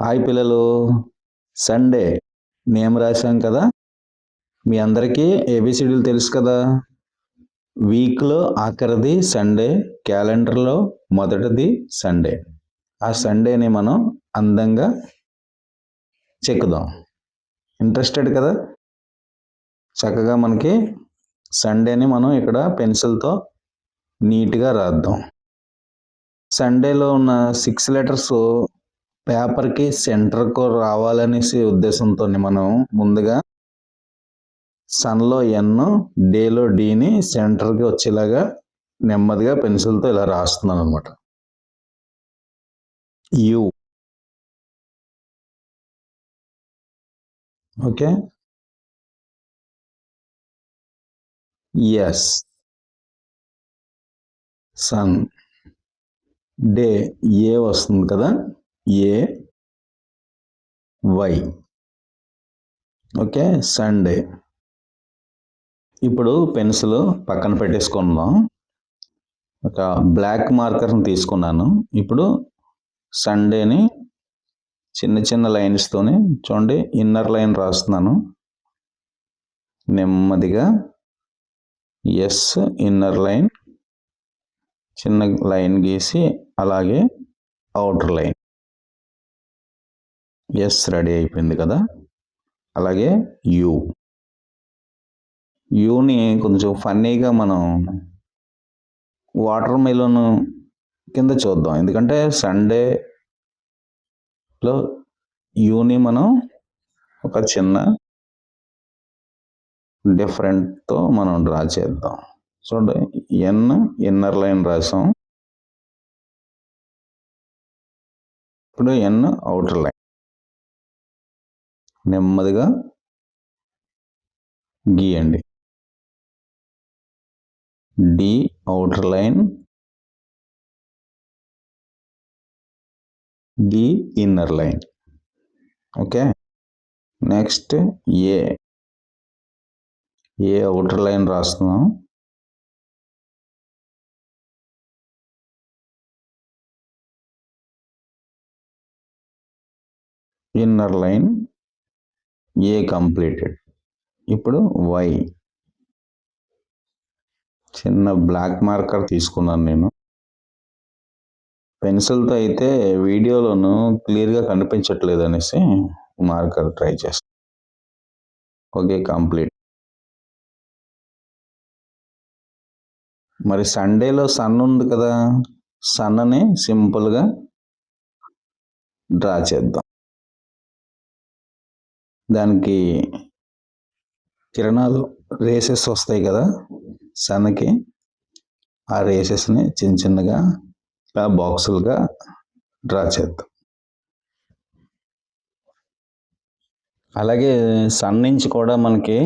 Hi పిల్లలు, Sunday name రాశాం కదా. మీ అందరికీ ఏబిసిడీలు తెలుసు కదా. వీక్లో ఆఖరిది సండే, క్యాలెండర్లో మొదటిది సండే. ఆ సండేని మనం అందంగా చెక్కుదాం. ఇంట్రెస్టెడ్ కదా. చక్కగా మనకి సండేని మనం ఇక్కడ పెన్సిల్తో నీట్గా రాద్దాం. సండేలో ఉన్న 6 లెటర్స్ పేపర్కి సెంటర్కు రావాలనేసి ఉద్దేశంతో మనం ముందుగా సన్లో ఎన్, డేలో డీని సెంటర్కి వచ్చేలాగా నెమ్మదిగా పెన్సిల్తో ఇలా రాస్తున్నాను అనమాట. U, okay. S, sun. Day, A వస్తుంది కదా, ఏ వై. Okay, Sunday. ఇప్పుడు పెన్సిల్ పక్కన పెట్టేసుకుందాం. ఒక బ్లాక్ మార్కర్ని తీసుకున్నాను. ఇప్పుడు సండేని చిన్న చిన్న లైన్స్తోని చూడండి, ఇన్నర్ లైన్ రాస్తున్నాను. నెమ్మదిగా ఎస్, ఇన్నర్ లైన్, చిన్న లైన్ గీసి అలాగే అవుటర్ లైన్. ఎస్ రెడీ అయిపోయింది కదా. అలాగే యు, యూని కొంచెం ఫన్నీగా మనం వాటర్ మెలోన్ కింద చూద్దాం. ఎందుకంటే సండేలో యూని మనం ఒక చిన్న డిఫరెంట్తో మనం డ్రా చేద్దాం. చూడండి, ఎన్ ఇన్నర్ లైన్ రాసాం. ఇప్పుడు ఎన్ అవుటర్ లైన్. నెమ్మదిగా గీయండి. D outer line, D inner line. Okay, next A outer line రాస్తున్నాం. Inner line, A completed. ఇప్పుడు వై, చిన్న బ్లాక్ మార్కర్ తీసుకున్నాను నేను. పెన్సిల్తో అయితే వీడియోలోను క్లియర్గా కనిపించట్లేదు అనేసి మార్కర్ ట్రై చేస్తాను. Okay, complete. మరి సండేలో సన్ ఉంది కదా, సన్ని సింపుల్గా డ్రా చేద్దాం. దానికి కిరణాలు రేసెస్ వస్తాయి కదా సన్కి, ఆ రేసెస్ని చిన్న చిన్నగా ఇలా బాక్సులుగా డ్రా చేద్దాం. అలాగే సన్ నుంచి కూడా మనకి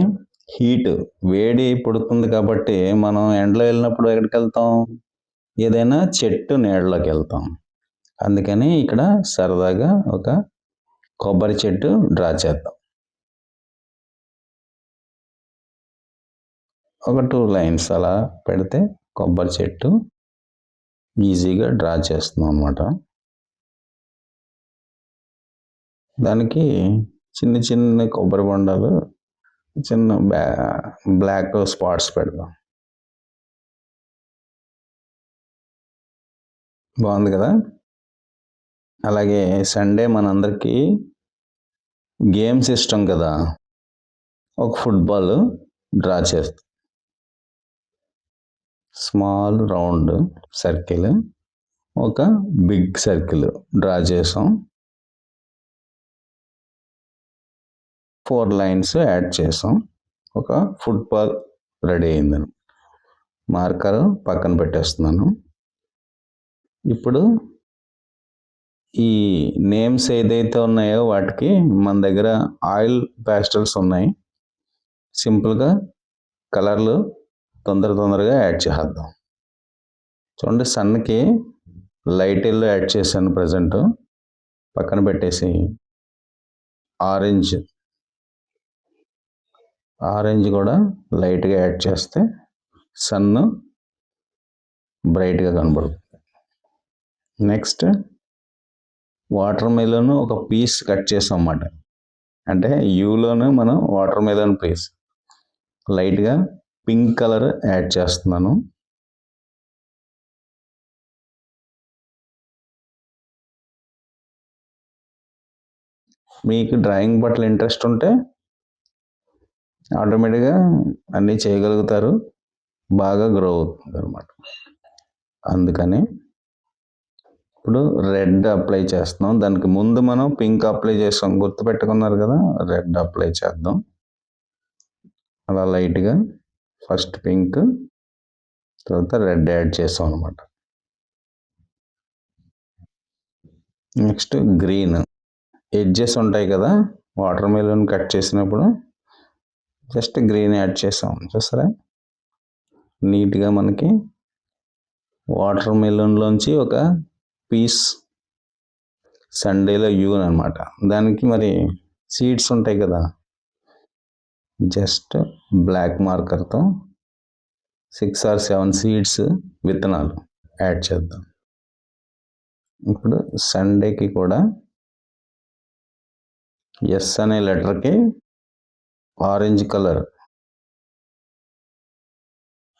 హీట్, వేడి పుడుతుంది కాబట్టి మనం ఎండలో వెళ్ళినప్పుడు ఎక్కడికి వెళ్తాం, ఏదైనా చెట్టు నీడలోకి వెళ్తాం. అందుకని ఇక్కడ సరదాగా ఒక కొబ్బరి చెట్టు డ్రా చేద్దాం. ఒక 2 లైన్స్ అలా పెడితే కొబ్బరి చెట్టు ఈజీగా డ్రా చేస్తున్నాం అన్నమాట. దానికి చిన్న చిన్న కొబ్బరి బొండాలు, చిన్న బ్లాక్ స్పాట్స్ పెడదాం. బాగుంది కదా. అలాగే సండే మనందరికీ గేమ్స్ ఇష్టం కదా. ఒక ఫుట్బాల్ డ్రా చేస్తాం. స్మాల్ రౌండ్ సర్కిల్, ఒక బిగ్ సర్కిల్ డ్రా చేసాం. 4 లైన్స్ యాడ్ చేసాం. ఒక ఫుట్బాల్ రెడీ అయిందని మార్కర్ పక్కన పెట్టేస్తున్నాను. ఇప్పుడు ఈ నేమ్స్ ఏదైతే ఉన్నాయో వాటికి మన దగ్గర ఆయిల్ ప్యాస్టల్స్ ఉన్నాయి. సింపుల్గా కలర్లు తొందరగా యాడ్ చేద్దాం. చూడండి, సన్కి లైట్ ఎల్లో యాడ్ చేశాను ప్రజెంట్. పక్కన పెట్టేసి ఆరెంజ్ కూడా లైట్గా యాడ్ చేస్తే సన్ బ్రైట్గా కనబడుతుంది. నెక్స్ట్ వాటర్ మెలన్ ఒక పీస్ కట్ చేసాం అన్నమాట. అంటే యూలోనే మనం వాటర్ మెలన్ పీస్ లైట్గా పింక్ కలర్ యాడ్ చేస్తున్నాను. మీకు డ్రాయింగ్ పట్ల ఇంట్రెస్ట్ ఉంటే ఆటోమేటిక్గా అన్నీ చేయగలుగుతారు, బాగా గ్రో అవుతుంది అనమాట. అందుకని ఇప్పుడు రెడ్ అప్లై చేస్తున్నాం. దానికి ముందు మనం పింక్ అప్లై చేస్తాం, గుర్తుపెట్టుకున్నారు కదా. రెడ్ అప్లై చేద్దాం. అలా లైట్గా ఫస్ట్ పింక్, తర్వాత రెడ్ యాడ్ చేస్తాం అనమాట. Next green. ఎడ్జెస్ ఉంటాయి కదా వాటర్ మెలన్ కట్ చేసినప్పుడు, జస్ట్ గ్రీన్ యాడ్ చేసాం. చూస్తారా, నీట్గా మనకి వాటర్ మెలన్లోంచి ఒక పీస్ సండేలో యూన్ అనమాట. దానికి మరి సీడ్స్ ఉంటాయి కదా, జస్ట్ బ్లాక్ మార్కర్తో 6 or 7 సీడ్స్ విత్తనాలు యాడ్ చేద్దాం. ఇప్పుడు సండేకి కూడా ఎస్ అనే లెటర్కి ఆరెంజ్ కలర్,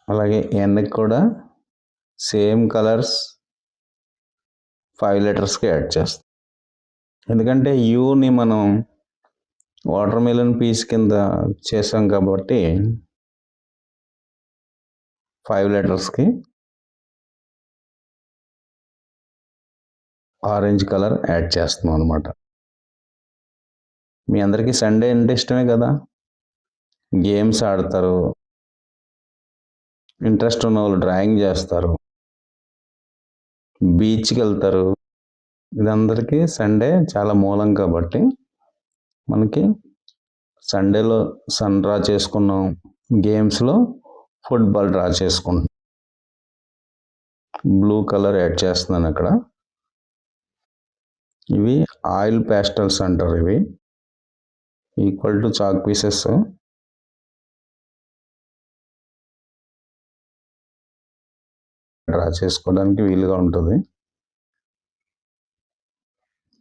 అలాగే ఎన్కి కూడా సేమ్ కలర్స్ 5 లెటర్స్కి యాడ్ చేస్తాం. ఎందుకంటే యూని మనం వాటర్ మెలన్ పీస్ కింద చేసాం కాబట్టి 5 లెటర్స్కి ఆరెంజ్ కలర్ యాడ్ చేస్తున్నాం అనమాట. మీ అందరికీ సండే అంటే ఇష్టమే కదా, గేమ్స్ ఆడతారు, ఇంట్రెస్ట్ ఉన్న వాళ్ళు డ్రాయింగ్ చేస్తారు, బీచ్కి వెళ్తారు. ఇదందరికీ సండే చాలా మూలం కాబట్టి మనకి సండేలో సన్ డ్రా చేసుకున్నాం, గేమ్స్లో ఫుట్బాల్ డ్రా చేసుకుంటాం. బ్లూ కలర్ యాడ్ చేస్తున్నాను అక్కడ. ఇవి ఆయిల్ ప్యాస్టల్స్ అంటారు. ఇవి equal to chalk pieces. Draw చేసుకోవడానికి వీలుగా ఉంటుంది.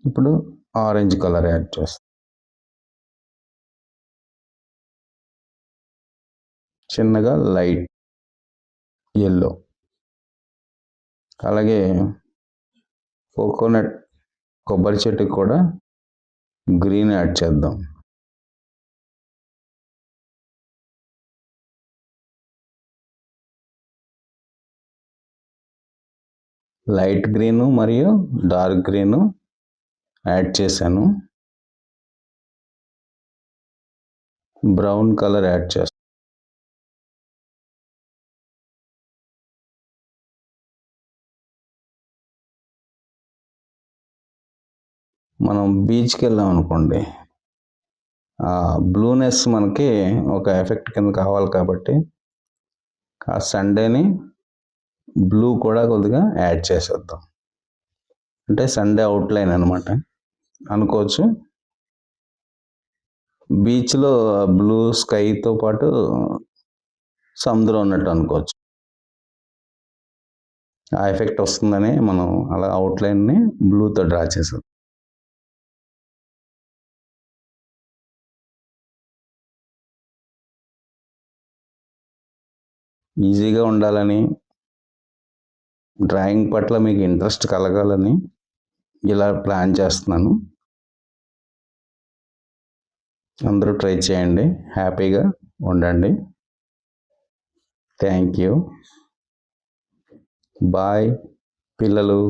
ఇప్పుడు ఆరెంజ్ కలర్ యాడ్ చేస్తాం, చిన్నగా లైట్ ఎల్లో. అలాగే కోకోనట్ కొబ్బరి చెట్టుకి కూడా గ్రీన్ యాడ్ చేద్దాం. లైట్ గ్రీను మరియు డార్క్ గ్రీను యాడ్ చేశాను. బ్రౌన్ కలర్ యాడ్ చేస్తాను. మనం బీచ్కి వెళ్ళాం అనుకోండి, ఆ బ్లూనెస్ మనకి ఒక ఎఫెక్ట్ కింద కావాలి కాబట్టి ఆ సండేని బ్లూ కూడా కొద్దిగా యాడ్ చేసేద్దాం. అంటే సండే అవుట్లైన్ అనమాట అనుకోవచ్చు. బీచ్లో బ్లూ స్కైతో పాటు సముద్రం ఉన్నట్టు అనుకోవచ్చు. ఆ ఎఫెక్ట్ వస్తుందని మనం అలా అవుట్లైన్ని బ్లూతో డ్రా చేసాం. ఈజీగా ఉండాలని, డ్రాయింగ్ పట్ల మీకు ఇంట్రెస్ట్ కలగాలని ఇలా ప్లాన్ చేస్తున్నాను. అందరూ ట్రై చేయండి, హ్యాపీగా ఉండండి. Thank you. బాయ్ పిల్లలు.